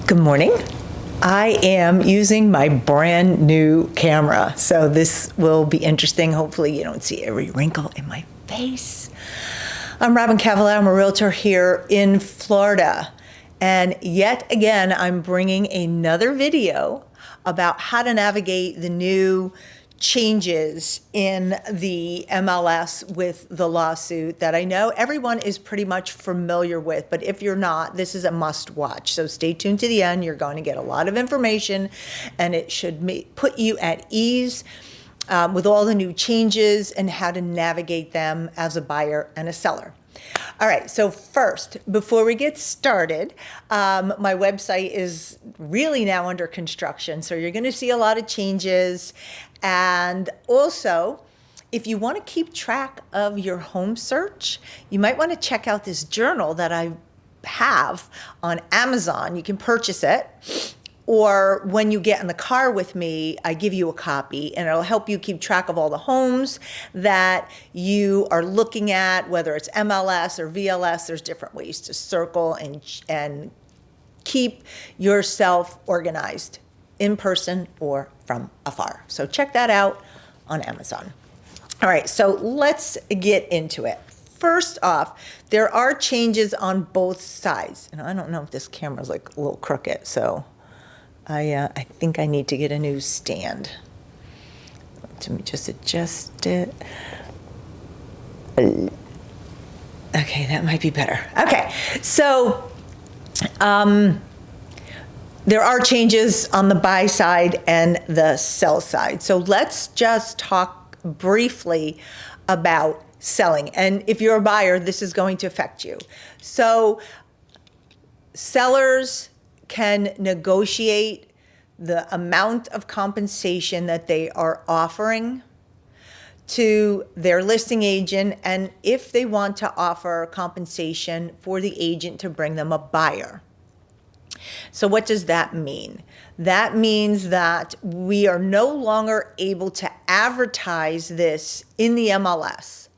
Good morning. I am using my brand new camera, so this will be interesting. Hopefully you don't see every wrinkle in my face. I'm Robyn Cavallaro. I'm a realtor here in Florida. And yet again, I'm bringing another video about how to navigate the new changes in the MLS with the lawsuit that I know everyone is pretty much familiar with, but if you're not, this is a must watch. So stay tuned to the end. You're going to get a lot of information and it should put you at ease with all the new changes and how to navigate them as a buyer and a seller. All right, so first, before we get started, my website is really now under construction, so you're going to see a lot of changes. And also, if you want to keep track of your home search, you might want to check out this journal that I have on Amazon. You can purchase it. Or when you get in the car with me, I give you a copy and it'll help you keep track of all the homes that you are looking at, whether it's MLS or VLS. There's different ways to circle and keep yourself organized in person or from afar. So check that out on Amazon. All right, so let's get into it. First off, there are changes on both sides. And I don't know if this camera's like a little crooked, so I think I need to get a new stand. Let me just adjust it. Okay, that might be better. Okay, so there are changes on the buy side and the sell side. So let's just talk briefly about selling. And if you're a buyer, this is going to affect you. So sellers can negotiate the amount of compensation that they are offering to their listing agent, and if they want to offer compensation for the agent to bring them a buyer. So what does that mean? That means that we are no longer able to advertise this in the MLS.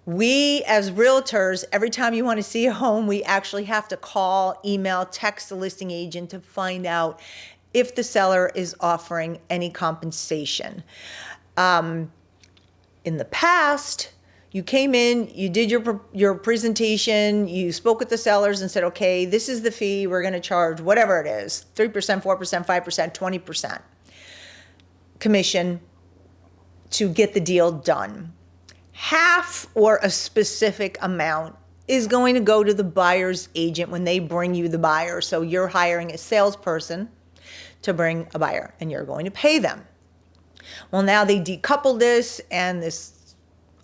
We, as realtors, every time you want to see a home, we actually have to call, email, text the listing agent to find out if the seller is offering any compensation. In the past, you came in, you did your presentation, you spoke with the sellers and said, okay, this is the fee we're going to charge, whatever it is, 3%, 4%, 5%, 20% commission to get the deal done. Half or a specific amount is going to go to the buyer's agent when they bring you the buyer. So you're hiring a salesperson to bring a buyer and you're going to pay them. Well, now they decouple this, and this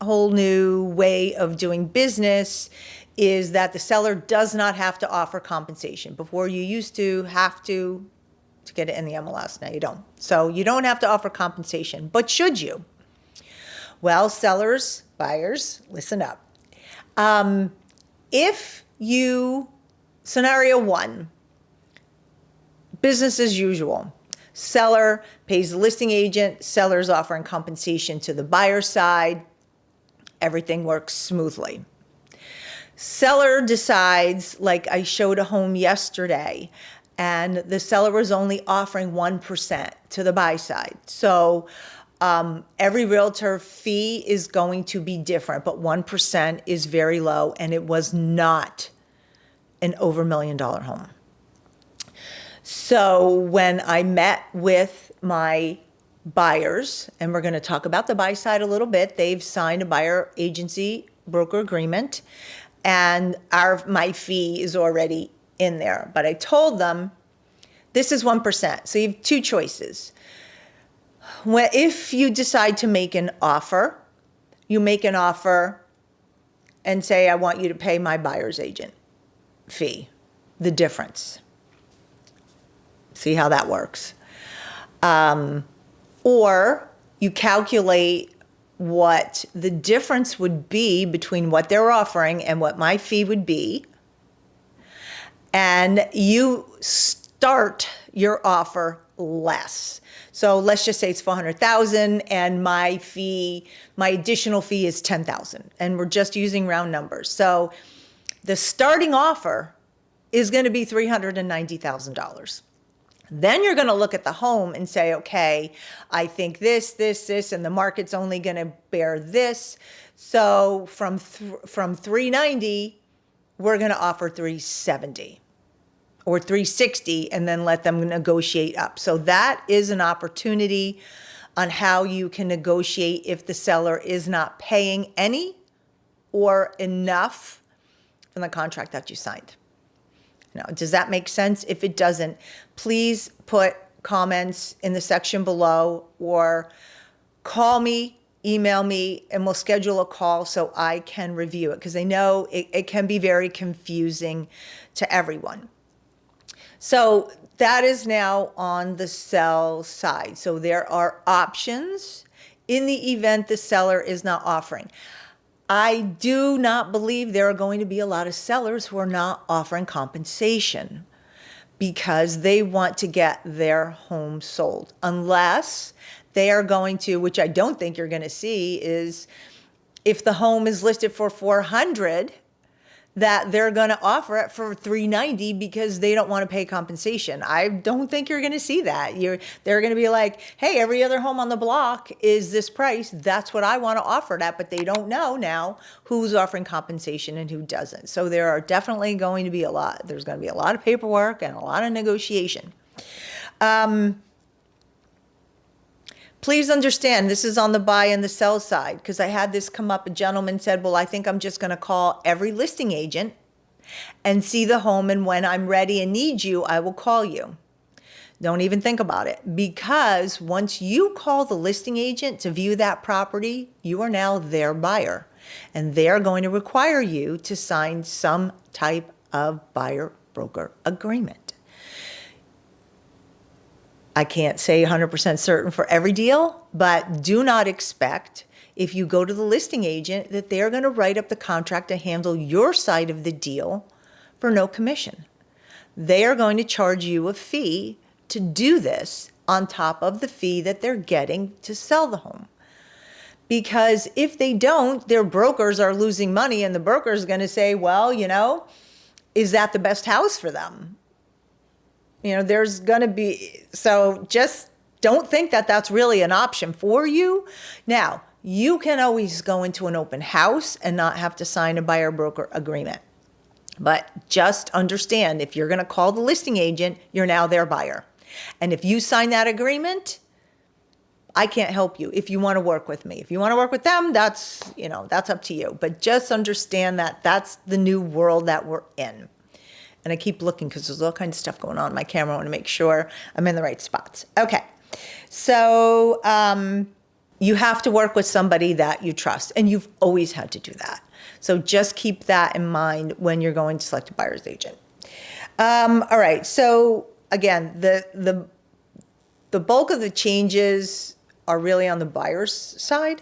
whole new way of doing business is that the seller does not have to offer compensation. Before, you used to have to get it in the MLS. Now you don't. So you don't have to offer compensation, but should you? Well, sellers, buyers, listen up. Scenario one, business as usual. Seller pays the listing agent, seller's offering compensation to the buyer side. Everything works smoothly. Seller decides, like I showed a home yesterday, and the seller was only offering 1% to the buy side. So every realtor fee is going to be different, but 1% is very low, and it was not an over $1 million home. So when I met with my buyers, and we're going to talk about the buy side a little bit, they've signed a buyer agency broker agreement, and my fee is already in there. But I told them this is 1%. So you have two choices. If you decide to make an offer, you make an offer and say, I want you to pay my buyer's agent fee, the difference. See how that works. Or you calculate what the difference would be between what they're offering and what my fee would be, and you start your offer less. So let's just say it's $400,000 and my additional fee is $10,000, and we're just using round numbers. So the starting offer is going to be $390,000. Then you're going to look at the home and say, okay, I think this, and the market's only going to bear this. So from 390, we're going to offer 370 or 360 and then let them negotiate up. So that is an opportunity on how you can negotiate if the seller is not paying any or enough from the contract that you signed. Now, does that make sense? If it doesn't, please put comments in the section below or call me, email me, and we'll schedule a call so I can review it, because I know it can be very confusing to everyone. So that is now on the sell side. So there are options in the event the seller is not offering. I do not believe there are going to be a lot of sellers who are not offering compensation because they want to get their home sold, unless they are going to, which I don't think you're going to see, is if the home is listed for 400, that they're going to offer it for 390 because they don't want to pay compensation. I don't think you're going to see that. They're going to be like, hey, every other home on the block is this price. That's what I want to offer it at, but they don't know now who's offering compensation and who doesn't. So there are definitely going to be there's going to be a lot of paperwork and a lot of negotiation. Please understand, this is on the buy and the sell side, because I had this come up. A gentleman said, well, I think I'm just going to call every listing agent and see the home, and when I'm ready and need you, I will call you. Don't even think about it, because once you call the listing agent to view that property, you are now their buyer, and they're going to require you to sign some type of buyer-broker agreement. I can't say 100% certain for every deal, but do not expect, if you go to the listing agent, that they're going to write up the contract to handle your side of the deal for no commission. They are going to charge you a fee to do this on top of the fee that they're getting to sell the home. Because if they don't, their brokers are losing money, and the broker is going to say, well, is that the best house for them? There's going to be, so just don't think that that's really an option for you. Now, you can always go into an open house and not have to sign a buyer broker agreement. But just understand, if you're going to call the listing agent, you're now their buyer. And if you sign that agreement, I can't help you if you want to work with me. If you want to work with them, that's up to you. But just understand that that's the new world that we're in. And I keep looking because there's all kinds of stuff going on my camera. I want to make sure I'm in the right spots. Okay. So you have to work with somebody that you trust, and you've always had to do that. So just keep that in mind when you're going to select a buyer's agent. All right. So again, the bulk of the changes are really on the buyer's side,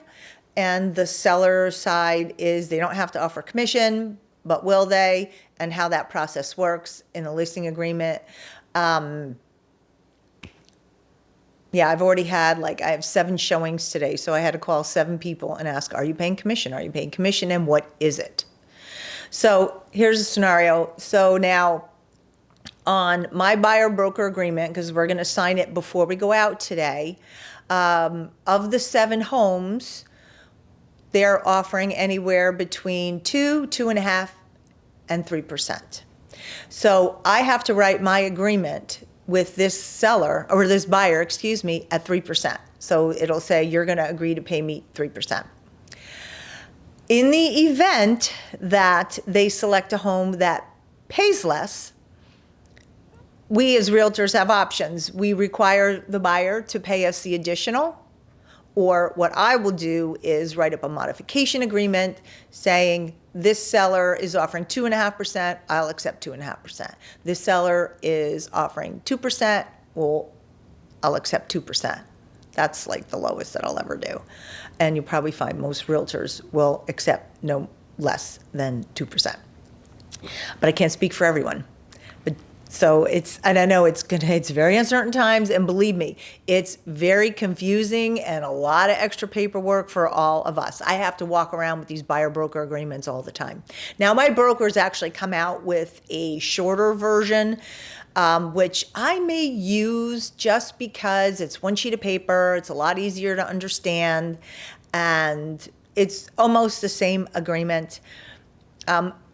and the seller side is they don't have to offer commission, but will they? And how that process works in a listing agreement. Yeah, I've already had, I have 7 showings today, so I had to call 7 people and ask, are you paying commission? Are you paying commission, and what is it? So here's a scenario. So now on my buyer broker agreement, because we're going to sign it before we go out today, of the 7 homes, they're offering anywhere between 2.5%, and 3%. So I have to write my agreement with this seller, or this buyer, at 3%. So it'll say, you're going to agree to pay me 3%. In the event that they select a home that pays less, we as realtors have options. We require the buyer to pay us the additional, or what I will do is write up a modification agreement saying, this seller is offering 2.5%, I'll accept 2.5%. This seller is offering 2%, well, I'll accept 2%. That's the lowest that I'll ever do. And you'll probably find most realtors will accept no less than 2%. But I can't speak for everyone. But So and I know it's very uncertain times, and believe me, it's very confusing and a lot of extra paperwork for all of us. I have to walk around with these buyer broker agreements all the time. Now, my brokers actually come out with a shorter version, which I may use just because it's one sheet of paper, it's a lot easier to understand, and it's almost the same agreement.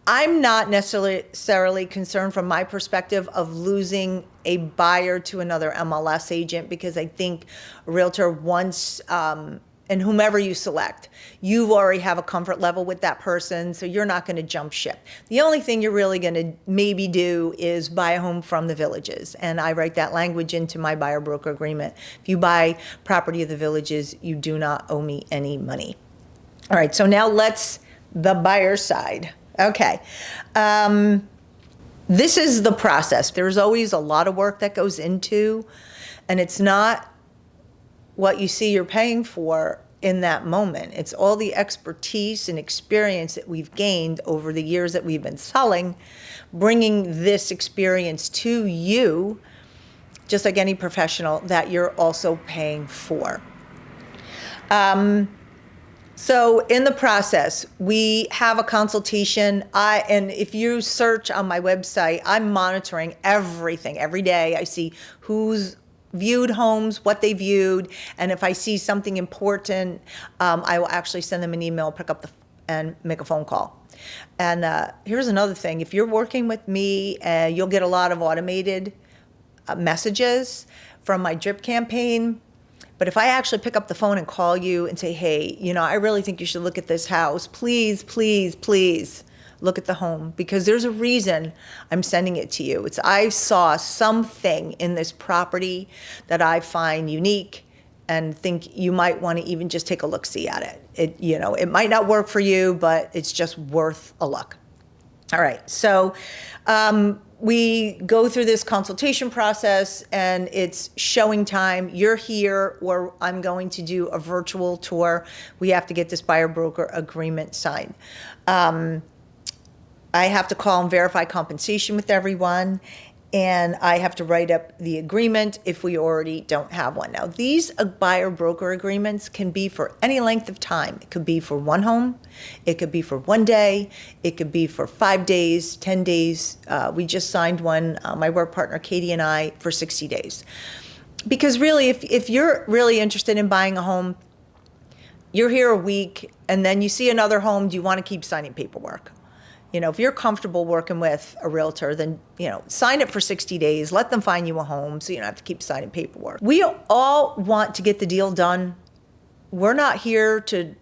I'm not necessarily concerned from my perspective of losing a buyer to another MLS agent, because I think a realtor wants, and whomever you select, you already have a comfort level with that person, so you're not going to jump ship. The only thing you're really going to maybe do is buy a home from the Villages, and I write that language into my buyer broker agreement. If you buy property of the Villages, you do not owe me any money. All right, so now the buyer side. Okay. This is the process. There's always a lot of work that goes into, and it's not what you see you're paying for in that moment. It's all the expertise and experience that we've gained over the years that we've been selling, bringing this experience to you, just like any professional, that you're also paying for. So in the process, we have a consultation. And if you search on my website, I'm monitoring everything every day. I see who's viewed homes, what they viewed, and if I see something important, I will actually send them an email, pick up and make a phone call. And here's another thing: if you're working with me, you'll get a lot of automated messages from my drip campaign. But if I actually pick up the phone and call you and say, hey, I really think you should look at this house. Please, please, please look at the home, because there's a reason I'm sending it to you. I saw something in this property that I find unique and think you might want to even just take a look-see at it. It might not work for you, but it's just worth a look. All right, so we go through this consultation process, and it's showing time. You're here, or I'm going to do a virtual tour. We have to get this buyer broker agreement signed. I have to call and verify compensation with everyone, and I have to write up the agreement if we already don't have one. Now, these buyer broker agreements can be for any length of time. It could be for one home, it could be for one day, it could be for 5 days, 10 days. We just signed one, my work partner Katie and I, for 60 days. Because really, if you're really interested in buying a home, you're here a week and then you see another home, do you want to keep signing paperwork? If you're comfortable working with a realtor, then, sign it for 60 days, let them find you a home so you don't have to keep signing paperwork. We all want to get the deal done. We're not here to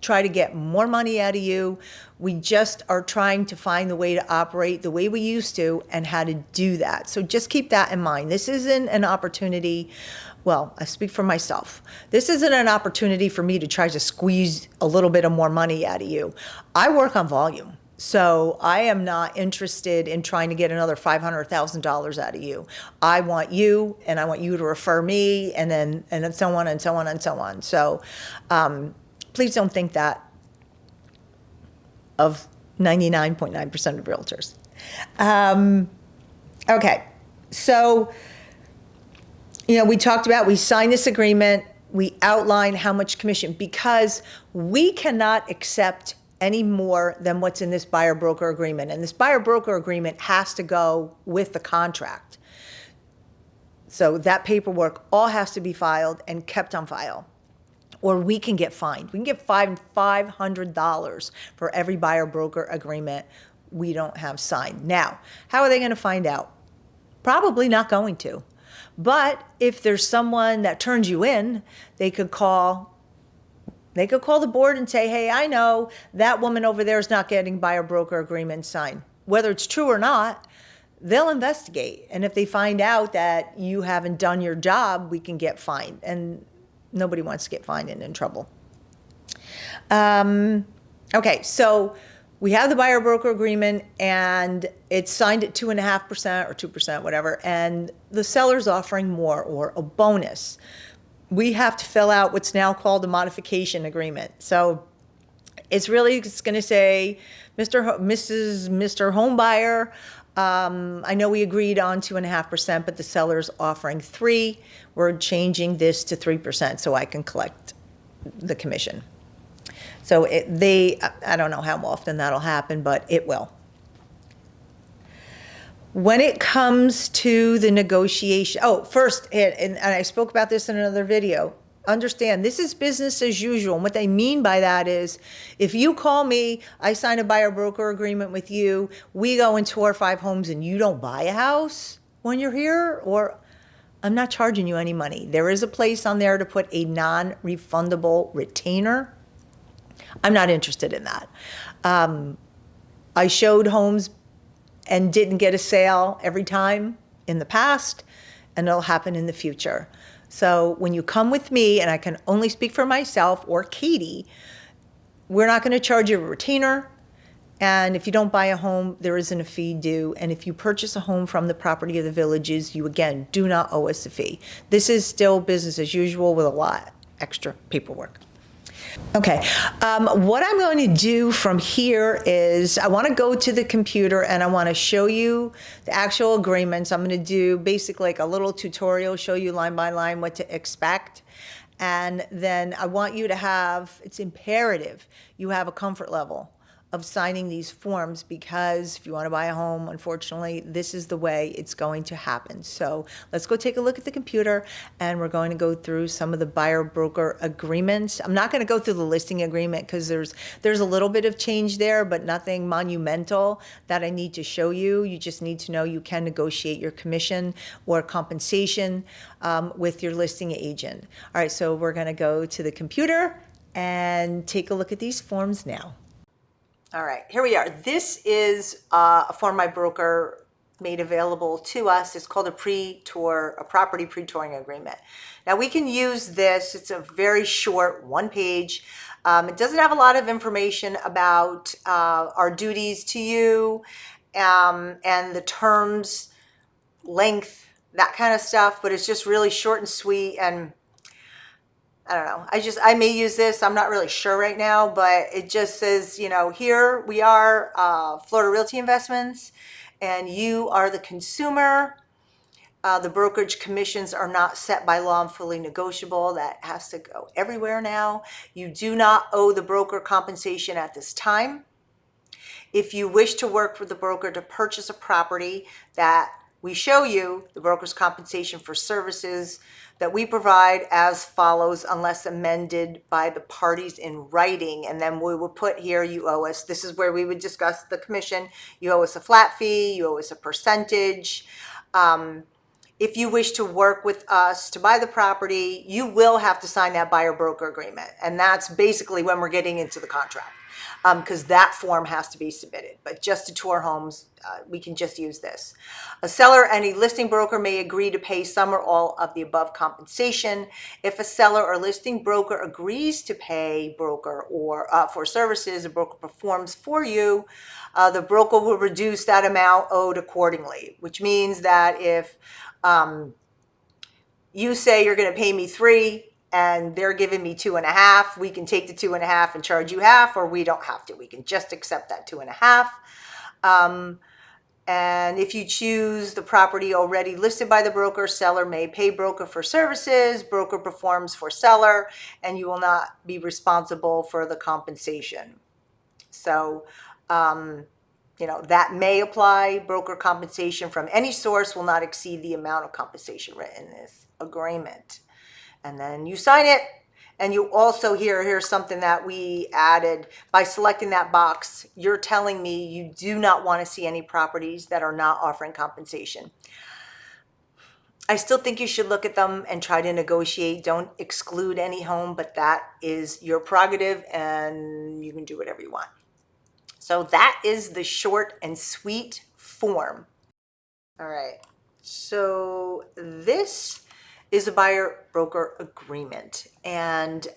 try to get more money out of you. We just are trying to find the way to operate the way we used to and how to do that. So just keep that in mind. This isn't an opportunity. Well, I speak for myself. This isn't an opportunity for me to try to squeeze a little bit of more money out of you. I work on volume. So I am not interested in trying to get another $500,000 out of you. I want you, and I want you to refer me, and then so on and so on and so on. So please don't think that of 99.9% of realtors. Okay, so we talked about, we signed this agreement, we outline how much commission, because we cannot accept any more than what's in this buyer broker agreement. And this buyer broker agreement has to go with the contract. So that paperwork all has to be filed and kept on file, or we can get fined. We can get fined $500 for every buyer broker agreement we don't have signed. Now, how are they going to find out? Probably not going to. But if there's someone that turns you in, they could call the board and say, hey, I know that woman over there is not getting buyer broker agreement signed. Whether it's true or not, they'll investigate. And if they find out that you haven't done your job, we can get fined. And nobody wants to get fined and in trouble. Okay, so we have the buyer broker agreement, and it's signed at 2.5% or 2%, whatever, and the seller's offering more, or a bonus. We have to fill out what's now called a modification agreement. So it's going to say, Mr. Home Buyer, I know we agreed on 2.5%, but the seller's offering 3. We're changing this to 3% so I can collect the commission. So I don't know how often that'll happen, but it will. When it comes to the negotiation, first, and I spoke about this in another video, understand this is business as usual. And what they mean by that is if you call me, I sign a buyer broker agreement with you, we go and tour 5 homes and you don't buy a house when you're here, or I'm not charging you any money. There is a place on there to put a non-refundable retainer. I'm not interested in that. I showed homes and didn't get a sale every time in the past, and it'll happen in the future. So when you come with me, and I can only speak for myself or Katie, we're not going to charge you a retainer. And if you don't buy a home, there isn't a fee due. And if you purchase a home from the Property of the Villages, you again do not owe us a fee. This is still business as usual with a lot extra paperwork. Okay, what I'm going to do from here is I want to go to the computer and I want to show you the actual agreements. I'm going to do basically like a little tutorial, show you line by line what to expect. And then I want you to have, it's imperative, you have a comfort level of signing these forms, because if you want to buy a home, unfortunately, this is the way it's going to happen. So let's go take a look at the computer, and we're going to go through some of the buyer broker agreements. I'm not going to go through the listing agreement because there's a little bit of change there, but nothing monumental that I need to show you. You just need to know you can negotiate your commission or compensation with your listing agent. All right, so we're going to go to the computer and take a look at these forms now. All right, here we are. This is a form my broker made available to us. It's called a property pre-touring agreement. Now we can use this. It's a very short 1-page. It doesn't have a lot of information about our duties to you and the terms, length, that kind of stuff, but it's just really short and sweet, and I don't know. I may use this. I'm not really sure right now, but it just says, here we are, Florida Realty Investments, and you are the consumer. The brokerage commissions are not set by law and fully negotiable. That has to go everywhere now. You do not owe the broker compensation at this time. If you wish to work with the broker to purchase a property that we show you, the broker's compensation for services that we provide as follows, unless amended by the parties in writing. And then we will put here, you owe us, this is where we would discuss the commission. You owe us a flat fee, you owe us a percentage. If you wish to work with us to buy the property, you will have to sign that buyer broker agreement. And that's basically when we're getting into the contract, because that form has to be submitted. But just to tour homes, we can just use this. A seller and a listing broker may agree to pay some or all of the above compensation. If a seller or listing broker agrees to pay broker or for services a broker performs for you, the broker will reduce that amount owed accordingly, which means that if you say you're going to pay me 3 and they're giving me 2.5, we can take the 2.5 and charge you half, or we don't have to. We can just accept that 2.5. And if you choose the property already listed by the broker, seller may pay broker for services, broker performs for seller, and you will not be responsible for the compensation. So, that may apply. Broker compensation from any source will not exceed the amount of compensation written in this agreement. And then you sign it. And you also here's something that we added. By selecting that box, you're telling me you do not want to see any properties that are not offering compensation. I still think you should look at them and try to negotiate. Don't exclude any home, but that is your prerogative and you can do whatever you want. So that is the short and sweet form. All right, so this is a buyer broker agreement, and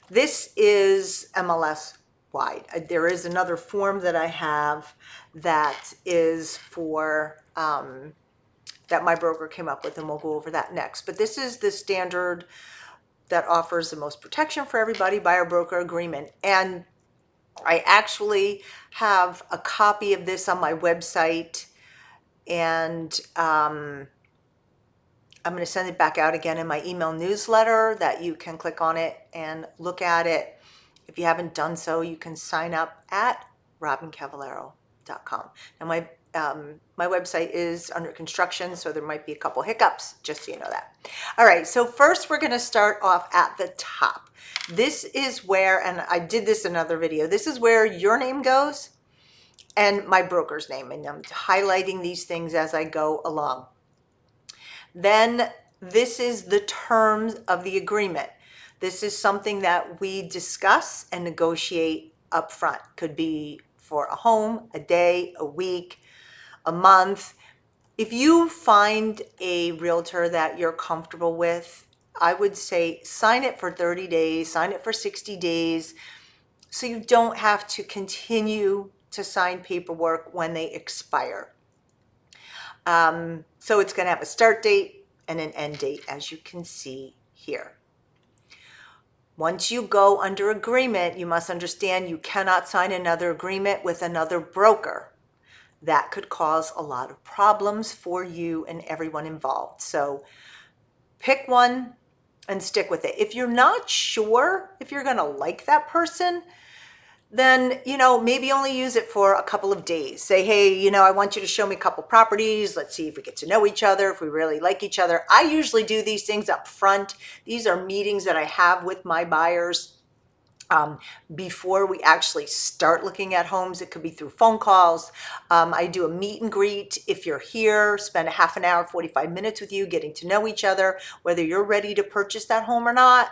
this is MLS wide. There is another form that I have that is for that my broker came up with, and we'll go over that next. But this is the standard that offers the most protection for everybody, buyer broker agreement. And I actually have a copy of this on my website, and I'm going to send it back out again in my email newsletter that you can click on it and look at it. If you haven't done so, you can sign up at robyncavallaro.com. Now my website is under construction, so there might be a couple hiccups, just so you know that. All right, so first we're going to start off at the top. This is where, and I did this in another video, this is where your name goes and my broker's name, and I'm highlighting these things as I go along. Then this is the terms of the agreement. This is something that we discuss and negotiate up front. Could be for a home, a day, a week, a month. If you find a realtor that you're comfortable with, I would say sign it for 30 days, sign it for 60 days, so you don't have to continue to sign paperwork when they expire. So it's going to have a start date and an end date, as you can see here. Once you go under agreement, you must understand you cannot sign another agreement with another broker. That could cause a lot of problems for you and everyone involved. So pick one and stick with it. If you're not sure if you're going to like that person, then, maybe only use it for a couple of days. Say, hey, I want you to show me a couple properties. Let's see if we get to know each other, if we really like each other. I usually do these things up front. These are meetings that I have with my buyers before we actually start looking at homes. It could be through phone calls. I do a meet and greet. If you're here, spend a half an hour, 45 minutes with you, getting to know each other, whether you're ready to purchase that home or not.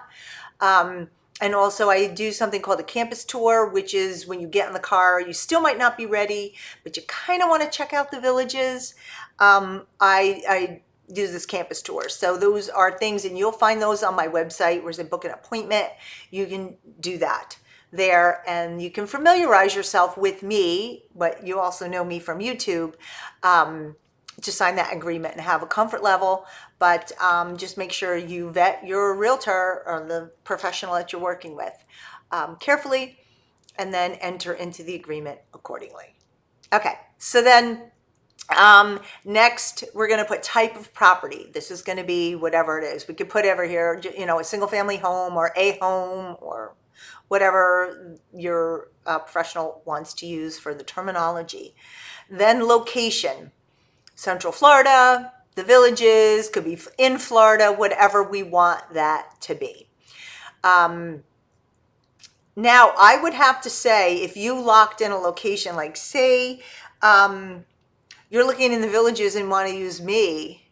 And also I do something called a campus tour, which is when you get in the car, you still might not be ready, but you kind of want to check out the villages. I do this campus tour. So those are things, and you'll find those on my website where you book an appointment. You can do that there, and you can familiarize yourself with me, but you also know me from YouTube, to sign that agreement and have a comfort level. But just make sure you vet your realtor or the professional that you're working with carefully, and then enter into the agreement accordingly. Okay, so then next we're going to put type of property. This is going to be whatever it is. We could put over here, a single family home or a home or whatever your professional wants to use for the terminology. Then location. Central Florida, the villages, could be in Florida, whatever we want that to be. Now, I would have to say, if you locked in a location, like say you're looking in the villages and want to use me,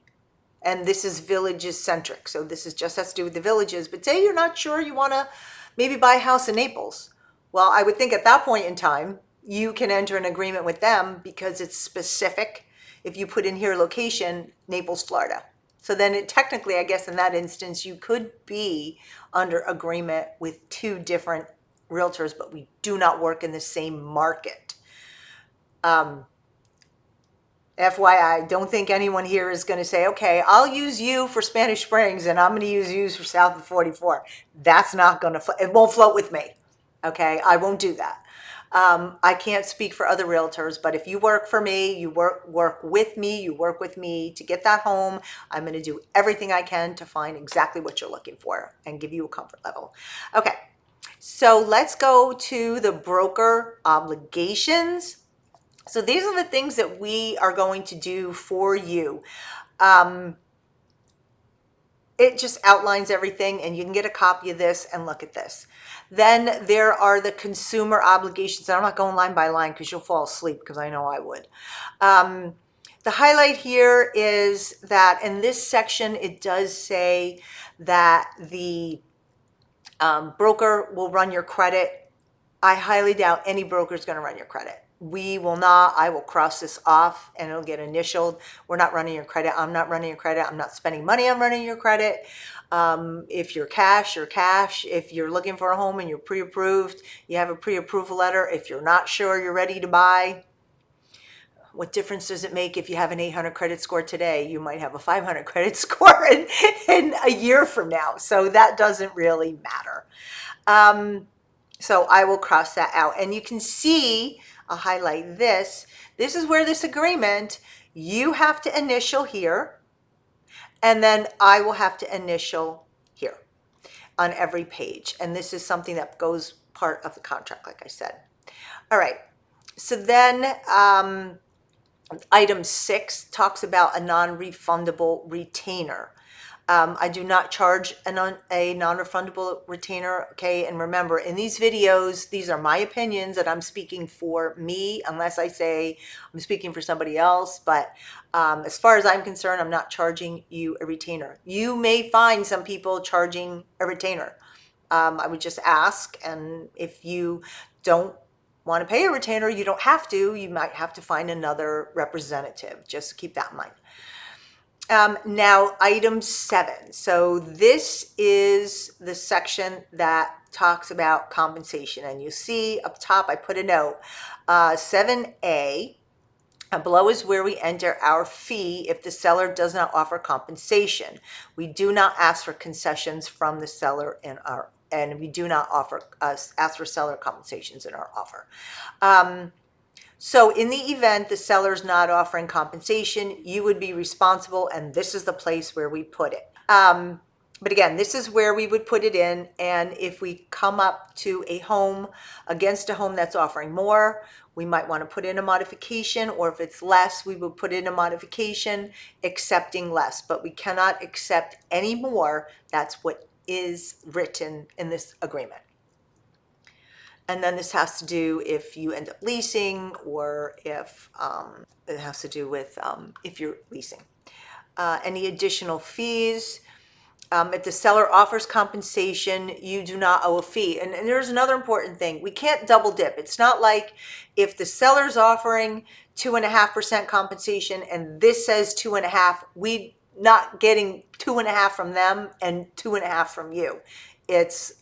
and this is villages centric, so this is just has to do with the villages, but say you're not sure, you want to maybe buy a house in Naples. Well, I would think at that point in time, you can enter an agreement with them because it's specific. If you put in here location, Naples, Florida. So then technically, I guess in that instance, you could be under agreement with two different realtors, but we do not work in the same market. FYI, don't think anyone here is going to say, okay, I'll use you for Spanish Springs and I'm going to use you for South of 44. That's not going to, it won't float with me. Okay, I won't do that. I can't speak for other realtors, but if you work for me, you work with me, you work with me to get that home, I'm going to do everything I can to find exactly what you're looking for and give you a comfort level. Okay, so let's go to the broker obligations. So these are the things that we are going to do for you. It just outlines everything, and you can get a copy of this and look at this. Then there are the consumer obligations. I'm not going line by line because you'll fall asleep, because I know I would. The highlight here is that in this section, it does say that the broker will run your credit. I highly doubt any broker is going to run your credit. We will not. I will cross this off and it'll get initialed. We're not running your credit. I'm not running your credit. I'm not spending money on running your credit. If you're cash, you're cash. If you're looking for a home and you're pre-approved, you have a pre-approval letter. If you're not sure you're ready to buy, what difference does it make if you have an 800 credit score today? You might have a 500 credit score in a year from now. So that doesn't really matter. So I will cross that out. And you can see, I'll highlight this. This is where this agreement, you have to initial here, and then I will have to initial here on every page. And this is something that goes part of the contract, like I said. All right. So then item 6 talks about a non-refundable retainer. I do not charge a non-refundable retainer, okay? And remember, in these videos, these are my opinions and I'm speaking for me, unless I say I'm speaking for somebody else. But as far as I'm concerned, I'm not charging you a retainer. You may find some people charging a retainer. I would just ask, and if you don't want to pay a retainer, you don't have to. You might have to find another representative. Just keep that in mind. Now, item 7. So this is the section that talks about compensation. And you see up top, I put a note, 7A, below is where we enter our fee if the seller does not offer compensation. We do not ask for concessions from the seller and we do not ask for seller compensations in our offer. So in the event the seller's not offering compensation, you would be responsible, and this is the place where we put it. But again, this is where we would put it in, and if we come up to a home, against a home that's offering more, we might want to put in a modification, or if it's less, we would put in a modification accepting less, but we cannot accept any more. That's what is written in this agreement. And then this has to do if you end up leasing, or if it has to do with if you're leasing. Any additional fees. If the seller offers compensation, you do not owe a fee. And there's another important thing. We can't double dip. It's not like if the seller's offering 2.5% compensation and this says 2.5%, we not getting 2.5% from them and 2.5% from you. It's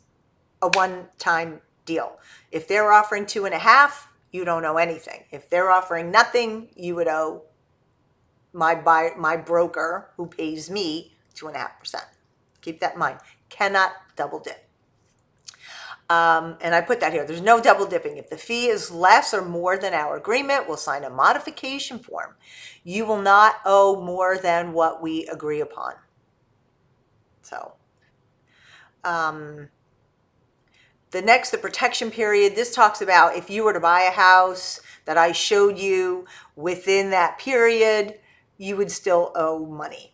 a one-time deal. If they're offering 2.5%, you don't owe anything. If they're offering nothing, you would owe my broker who pays me 2.5%. Keep that in mind. Cannot double dip. And I put that here. There's no double dipping. If the fee is less or more than our agreement, we'll sign a modification form. You will not owe more than what we agree upon. So, the protection period, this talks about if you were to buy a house that I showed you within that period, you would still owe money.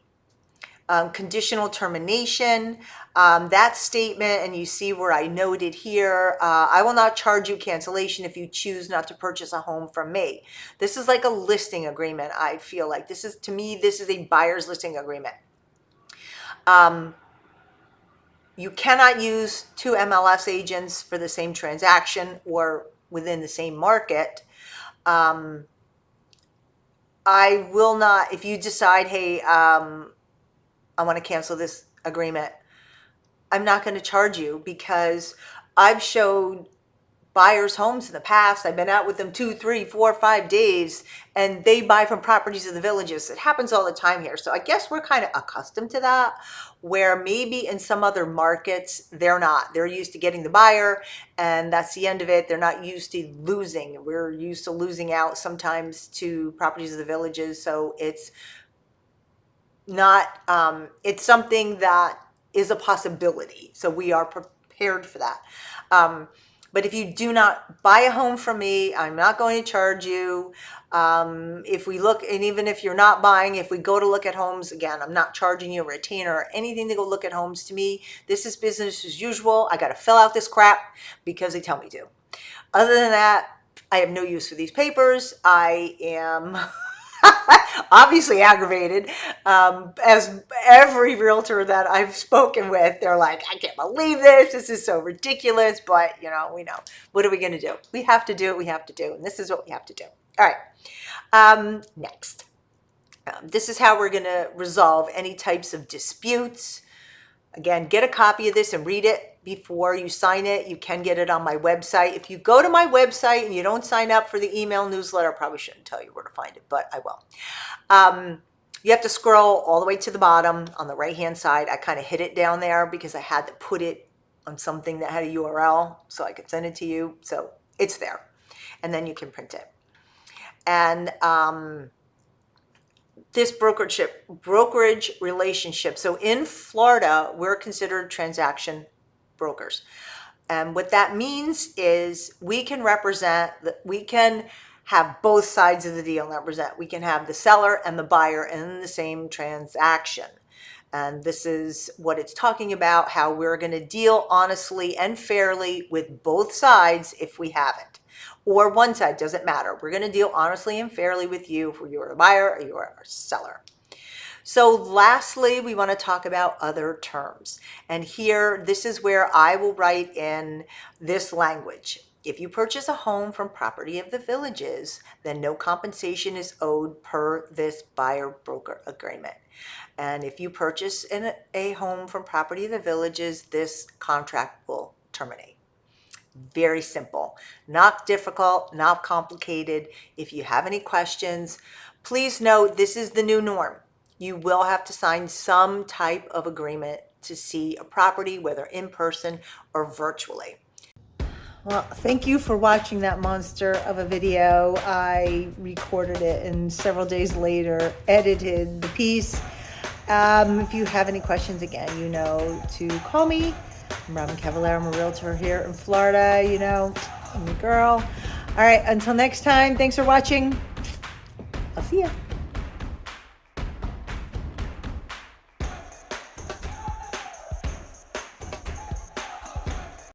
Conditional termination, that statement, and you see where I noted here, I will not charge you cancellation if you choose not to purchase a home from me. This is like a listing agreement. I feel like this is, to me, this is a buyer's listing agreement. You cannot use 2 MLS agents for the same transaction or within the same market. I will not, if you decide, hey, I want to cancel this agreement, I'm not going to charge you, because I've showed buyers homes in the past. I've been out with them 2, 3, 4, 5 days, and they buy from Properties of the Villages. It happens all the time here. So I guess we're kind of accustomed to that, where maybe in some other markets, they're not. They're used to getting the buyer, and that's the end of it. They're not used to losing. We're used to losing out sometimes to Properties of the Villages. So it's not, it's something that is a possibility. So we are prepared for that. But if you do not buy a home from me, I'm not going to charge you. If we look, and even if you're not buying, if we go to look at homes, again, I'm not charging you a retainer or anything to go look at homes. To me, this is business as usual. I got to fill out this crap because they tell me to. Other than that, I have no use for these papers. I am obviously aggravated. As every realtor that I've spoken with, they're like, I can't believe this. This is so ridiculous. But, we know. What are we going to do? We have to do what we have to do. And this is what we have to do. All right. Next. This is how we're going to resolve any types of disputes. Again, get a copy of this and read it before you sign it. You can get it on my website. If you go to my website and you don't sign up for the email newsletter, I probably shouldn't tell you where to find it, but I will. You have to scroll all the way to the bottom on the right-hand side. I kind of hid it down there because I had to put it on something that had a URL so I could send it to you. So it's there. And then you can print it. And this brokerage relationship. So in Florida, we're considered transaction brokers. And what that means is we can have both sides of the deal represent. We can have the seller and the buyer in the same transaction. And this is what it's talking about, how we're going to deal honestly and fairly with both sides if we have it. Or one side, doesn't matter. We're going to deal honestly and fairly with you if you're a buyer or you're a seller. So lastly, we want to talk about other terms. And here, this is where I will write in this language. If you purchase a home from Property of the Villages, then no compensation is owed per this buyer-broker agreement. And if you purchase a home from Property of the Villages, this contract will terminate. Very simple, not difficult, not complicated. If you have any questions, please note this is the new norm. You will have to sign some type of agreement to see a property, whether in person or virtually. Well, thank you for watching that monster of a video. I recorded it and several days later edited the piece. If you have any questions, again, you know to call me. I'm Robyn Cavallaro. I'm a realtor here in Florida. You know, I'm the girl. All right, until next time, thanks for watching. I'll see ya.